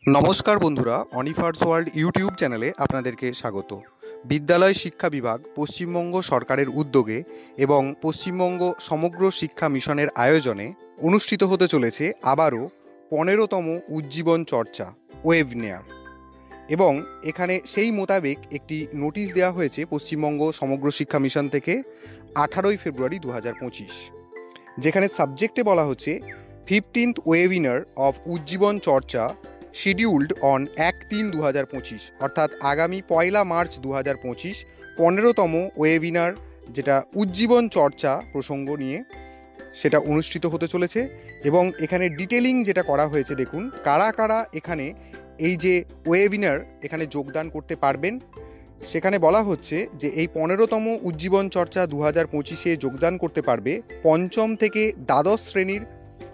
নমস্কার বন্ধুরা, অনিফার্স world YouTube চ্যানেলে আপনাদেরকে স্বাগত। বিদ্যালয় শিক্ষা বিভাগ পশ্চিমবঙ্গ সরকারের উদ্যোগে এবং পশ্চিমবঙ্গ সমগ্র শিক্ষা মিশনের আয়োজনে অনুষ্ঠিত হতে চলেছে আবারও 15তম উজ্জীবন চর্চা ওয়েবিনার। এবং এখানে সেই মোতাবেক একটি নোটিশ দেওয়া হয়েছে পশ্চিমবঙ্গ সমগ্র শিক্ষা মিশন থেকে 18ই ফেব্রুয়ারি 2025, যেখানে সাবজেক্টে বলা হচ্ছে 15th ওয়েবিনার অফ উজ্জীবন চর্চা শিডিউল্ড অন 1/3/2025, অর্থাৎ আগামী 1 মার্চ 2025 15তম ওয়েবিনার, যেটা উজ্জীবন চর্চা প্রসঙ্গ নিয়ে সেটা অনুষ্ঠিত হতে চলেছে। এবং এখানে ডিটেলিং যেটা করা হয়েছে, দেখুন কারা কারা এখানে এই যে ওয়েবিনার এখানে যোগদান করতে পারবেন। সেখানে বলা হচ্ছে যে এই 15তম উজ্জীবন চর্চা 2025-এ যোগদান করতে পারবে পঞ্চম থেকে দ্বাদশ শ্রেণীর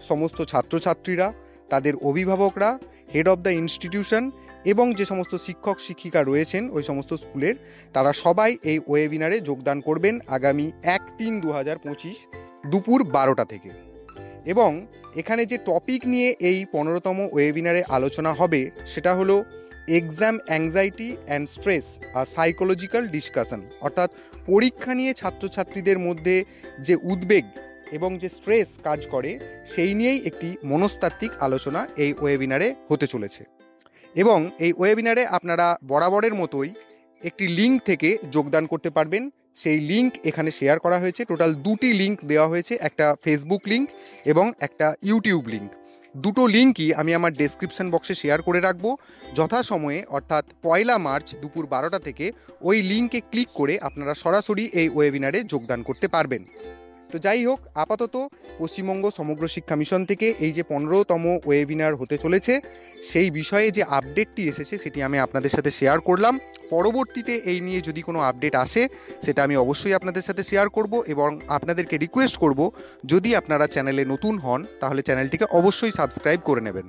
সমস্ত ছাত্রছাত্রীরা, তাদের অভিভাবকরা, হেড অফ দ্য ইনস্টিটিউশন এবং যে সমস্ত শিক্ষক শিক্ষিকা রয়েছেন ওই সমস্ত স্কুলের, তারা সবাই এই ওয়েবিনারে যোগদান করবেন আগামী 1/3/2025 দুপুর 12টা থেকে। এবং এখানে যে টপিক নিয়ে এই 15তম ওয়েবিনারে আলোচনা হবে সেটা হলো এক্সাম অ্যাংজাইটি অ্যান্ড স্ট্রেস আর সাইকোলজিক্যাল ডিসকাশন, অর্থাৎ পরীক্ষা নিয়ে ছাত্রছাত্রীদের মধ্যে যে উদ্বেগ এবং যে স্ট্রেস কাজ করে সেই নিয়েই একটি মনস্তাত্ত্বিক আলোচনা এই ওয়েবিনারে হতে চলেছে। এবং এই ওয়েবিনারে আপনারা বরাবরের মতোই একটি লিঙ্ক থেকে যোগদান করতে পারবেন। সেই লিঙ্ক এখানে শেয়ার করা হয়েছে। টোটাল 2টি লিঙ্ক দেওয়া হয়েছে, একটা ফেসবুক লিঙ্ক এবং একটা ইউটিউব লিঙ্ক। দুটো লিঙ্কই আমি আমার ডেসক্রিপশন বক্সে শেয়ার করে রাখবো যথাসময়ে, অর্থাৎ 1 মার্চ দুপুর 12টা থেকে ওই লিঙ্কে ক্লিক করে আপনারা সরাসরি এই ওয়েবিনারে যোগদান করতে পারবেন। তো যাই হোক, আপাতত পশ্চিমবঙ্গ সমগ্র শিক্ষা মিশন থেকে এই যে 15তম ওয়েবিনার হতে চলেছে সেই বিষয়ে যে আপডেটটি এসেছে সেটি আমি আপনাদের সাথে শেয়ার করলাম। পরবর্তীতে এই নিয়ে যদি কোনো আপডেট আসে সেটা আমি অবশ্যই আপনাদের সাথে শেয়ার করব এবং আপনাদেরকে রিকোয়েস্ট করব, যদি আপনারা চ্যানেলে নতুন হন তাহলে চ্যানেলটিকে অবশ্যই সাবস্ক্রাইব করে নেবেন।